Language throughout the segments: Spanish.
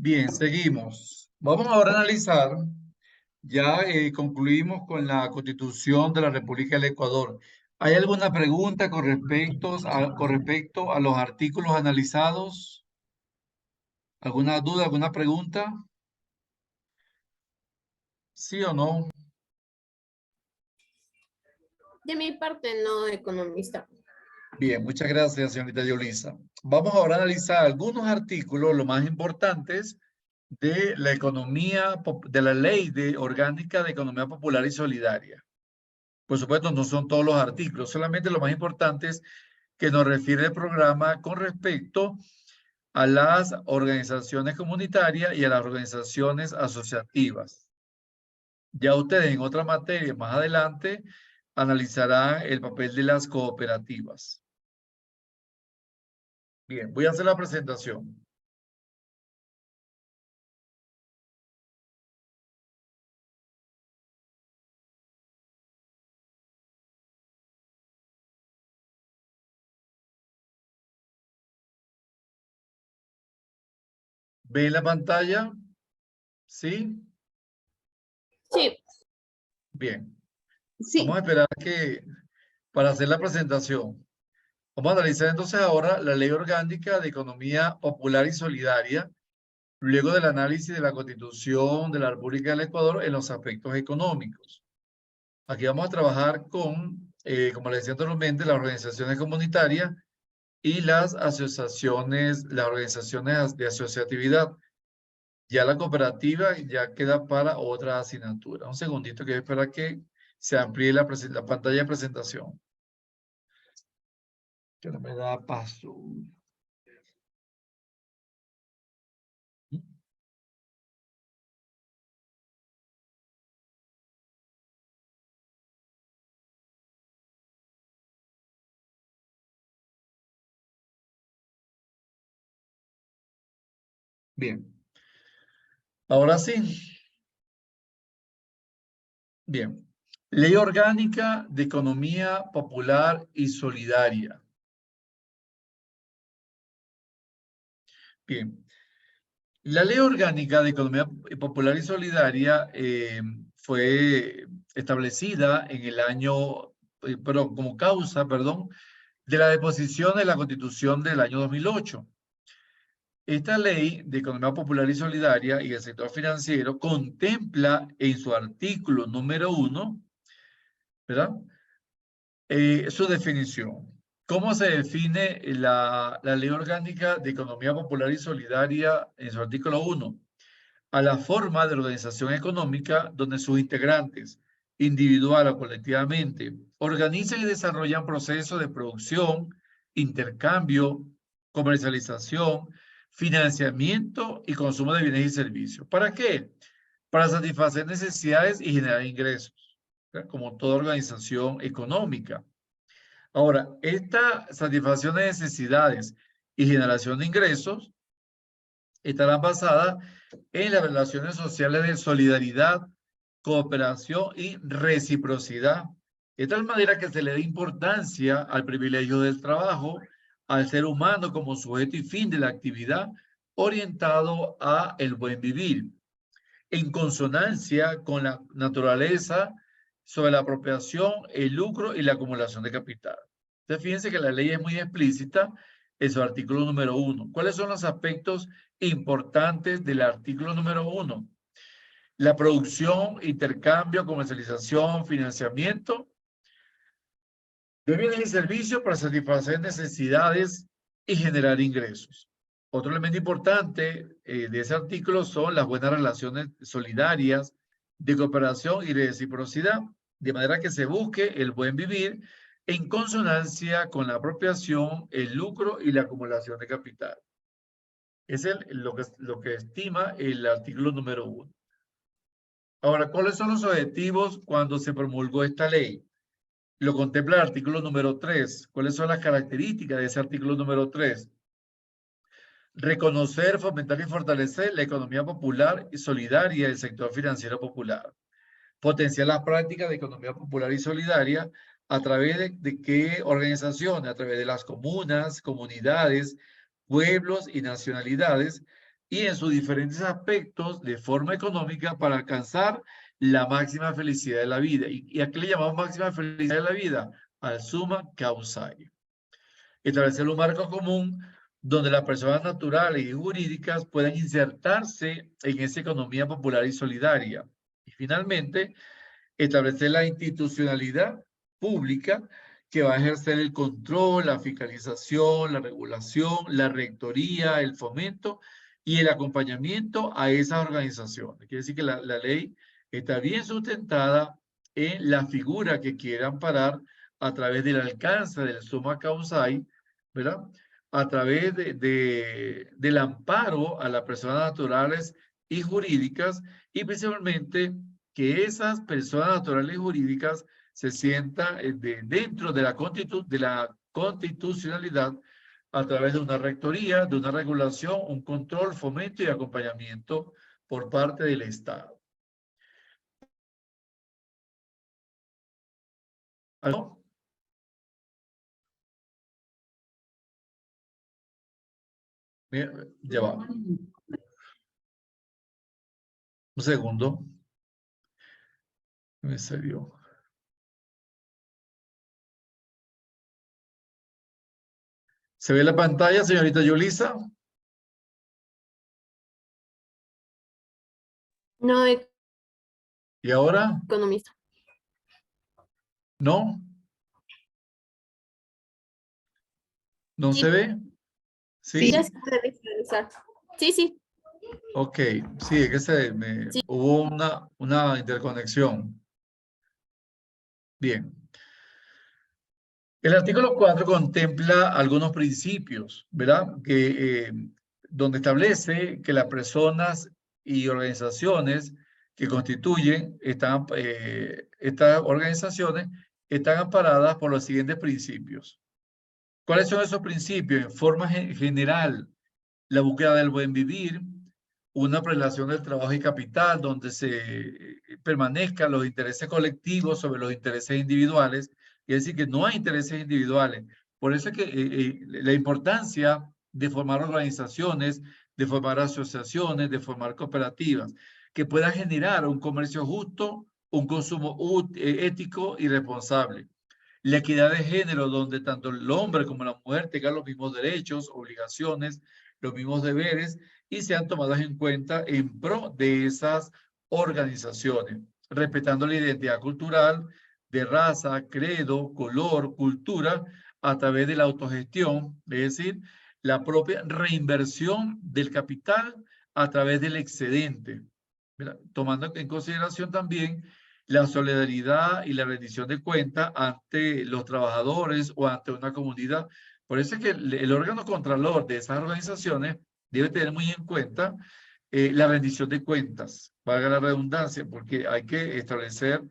Bien, seguimos. Vamos ahora a analizar, ya concluimos con la Constitución de la República del Ecuador. ¿Hay alguna pregunta con respecto a los artículos analizados? ¿Alguna duda, alguna pregunta? ¿Sí o no? De mi parte, no, economista. Bien, muchas gracias, señorita Yolisa. Vamos ahora a analizar algunos artículos, los más importantes, de la de la Ley Orgánica de Economía Popular y Solidaria. Por supuesto, no son todos los artículos, solamente los más importantes que nos refiere el programa con respecto a las organizaciones comunitarias y a las organizaciones asociativas. Ya ustedes en otra materia más adelante analizarán el papel de las cooperativas. Bien, voy a hacer la presentación. ¿Ven la pantalla? ¿Sí? Sí, Bien. Vamos sí. a esperar para hacer la presentación. Vamos a analizar entonces ahora la Ley Orgánica de Economía Popular y Solidaria, luego del análisis de la Constitución de la República del Ecuador en los aspectos económicos. Aquí vamos a trabajar con, como les decía anteriormente, las organizaciones comunitarias y las organizaciones de asociatividad. Ya la cooperativa ya queda para otra asignatura. Un segundito que espera que se amplíe la pantalla de presentación. Que no me da paso. Bien. Ahora sí. Bien. Ley Orgánica de Economía Popular y Solidaria. Bien. La Ley Orgánica de Economía Popular y Solidaria fue establecida en el año, pero como causa, perdón, de la deposición de la Constitución del año 2008. Esta ley de economía popular y solidaria y el sector financiero contempla en su artículo número 1, ¿verdad? Su definición. ¿Cómo se define la ley orgánica de economía popular y solidaria en su artículo 1? A la forma de organización económica donde sus integrantes, individual o colectivamente, organizan y desarrollan procesos de producción, intercambio, comercialización, financiamiento y consumo de bienes y servicios. ¿Para qué? Para satisfacer necesidades y generar ingresos, ¿verdad? Como toda organización económica. Ahora, esta satisfacción de necesidades y generación de ingresos estará basada en las relaciones sociales de solidaridad, cooperación y reciprocidad, de tal manera que se le dé importancia al privilegio del trabajo, al ser humano como sujeto y fin de la actividad, orientado a el buen vivir, en consonancia con la naturaleza sobre la apropiación, el lucro y la acumulación de capital. Entonces, fíjense que la ley es muy explícita en su artículo número 1. ¿Cuáles son los aspectos importantes del artículo número 1? La producción, intercambio, comercialización, financiamiento de bienes y servicios para satisfacer necesidades y generar ingresos. Otro elemento importante de ese artículo son las buenas relaciones solidarias de cooperación y de reciprocidad, de manera que se busque el buen vivir en consonancia con la apropiación, el lucro y la acumulación de capital. Es lo que estima el artículo número 1. Ahora, ¿cuáles son los objetivos cuando se promulgó esta ley? Lo contempla el artículo número 3. ¿Cuáles son las características de ese artículo número 3? Reconocer, fomentar y fortalecer la economía popular y solidaria del sector financiero popular. Potenciar las prácticas de economía popular y solidaria a través de qué organizaciones, a través de las comunas, comunidades, pueblos y nacionalidades, y en sus diferentes aspectos de forma económica para alcanzar la máxima felicidad de la vida. ¿Y a qué le llamamos máxima felicidad de la vida? Al summa causae. Establecer un marco común donde las personas naturales y jurídicas puedan insertarse en esa economía popular y solidaria. Y finalmente, establecer la institucionalidad pública que va a ejercer el control, la fiscalización, la regulación, la rectoría, el fomento y el acompañamiento a esas organizaciones. Quiere decir que la ley está bien sustentada en la figura que quiere amparar a través del alcance del summa causae, ¿verdad? A través del amparo a las personas naturales y jurídicas y principalmente que esas personas naturales y jurídicas se sientan dentro de la constitucionalidad a través de una rectoría, de una regulación, un control, fomento y acompañamiento por parte del Estado. ¿Aló? Ya va. Un segundo. Me salió. ¿Se ve la pantalla, señorita Yulisa? No ¿Y ahora? economista. ¿No? ¿No se Sí, ve? sí, ya ¿Sí? se puede visualizar. Sí, sí, Ok, sí, es que sí. hubo una interconexión. Bien. El artículo 4 contempla algunos principios, ¿verdad? Donde establece que las personas y organizaciones que constituyen estas organizaciones están amparadas por los siguientes principios. ¿Cuáles son esos principios? En forma general, la búsqueda del buen vivir, una prelación del trabajo y capital, donde se permanezcan los intereses colectivos sobre los intereses individuales, es decir, que no hay intereses individuales. Por eso es que la importancia de formar organizaciones, de formar asociaciones, de formar cooperativas, que puedan generar un comercio justo, un consumo ético y responsable. La equidad de género, donde tanto el hombre como la mujer tengan los mismos derechos, obligaciones, los mismos deberes y sean tomadas en cuenta en pro de esas organizaciones, respetando la identidad cultural de raza, credo, color, cultura, a través de la autogestión, es decir, la propia reinversión del capital a través del excedente, ¿verdad? Tomando en consideración también la solidaridad y la rendición de cuentas ante los trabajadores o ante una comunidad. Por eso es que el órgano contralor de esas organizaciones debe tener muy en cuenta la rendición de cuentas, valga la redundancia, porque hay que establecer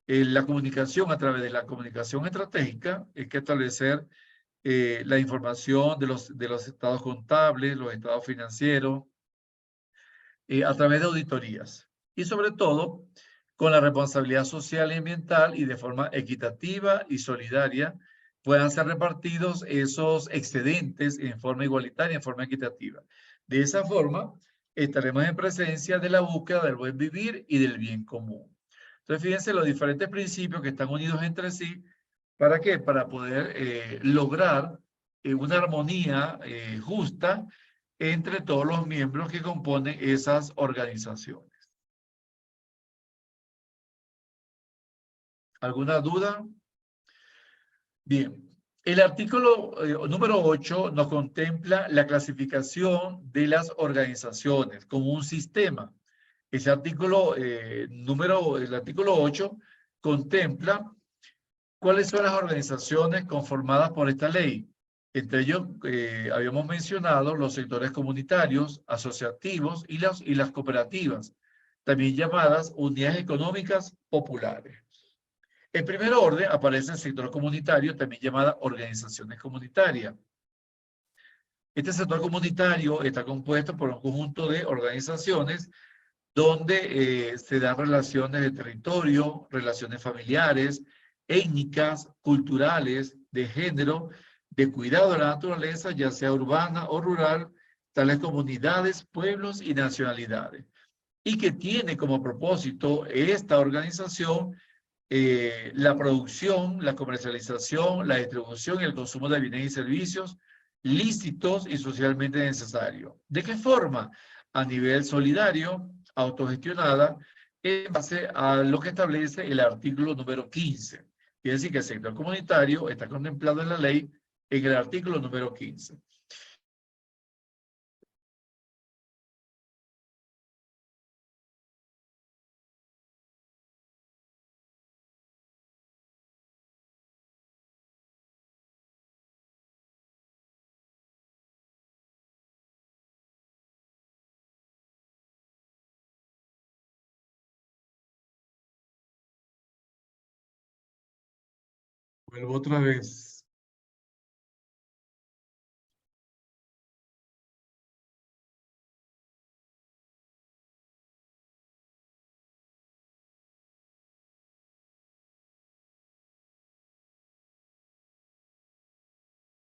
la comunicación a través de la comunicación estratégica, hay que establecer la información de los estados contables, los estados financieros, a través de auditorías. Y sobre todo, con la responsabilidad social y ambiental y de forma equitativa y solidaria, puedan ser repartidos esos excedentes en forma igualitaria, en forma equitativa. De esa forma, estaremos en presencia de la búsqueda del buen vivir y del bien común. Entonces, fíjense los diferentes principios que están unidos entre sí. ¿Para qué? Para poder lograr una armonía justa entre todos los miembros que componen esas organizaciones. ¿Alguna duda? Bien. El artículo número 8 nos contempla la clasificación de las organizaciones como un sistema. Ese artículo, el artículo 8 contempla cuáles son las organizaciones conformadas por esta ley. Entre ellos, habíamos mencionado los sectores comunitarios, asociativos y las cooperativas, también llamadas unidades económicas populares. En primer orden aparece el sector comunitario, también llamada organizaciones comunitarias. Este sector comunitario está compuesto por un conjunto de organizaciones donde se dan relaciones de territorio, relaciones familiares, étnicas, culturales, de género, de cuidado de la naturaleza, ya sea urbana o rural, tales como unidades, pueblos y nacionalidades, y que tiene como propósito esta organización la producción, la comercialización, la distribución y el consumo de bienes y servicios lícitos y socialmente necesarios. ¿De qué forma? A nivel solidario, autogestionada, en base a lo que establece el artículo número 15. Quiere decir que el sector comunitario está contemplado en la ley en el artículo número 15. Vuelvo otra vez.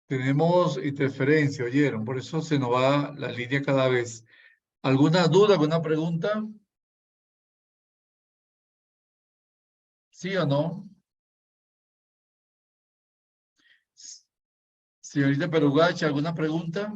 Tenemos interferencia, ¿oyeron? Por eso se nos va la línea cada vez. ¿Alguna duda, alguna pregunta? ¿Sí o no? Señorita Perugacha, ¿alguna pregunta?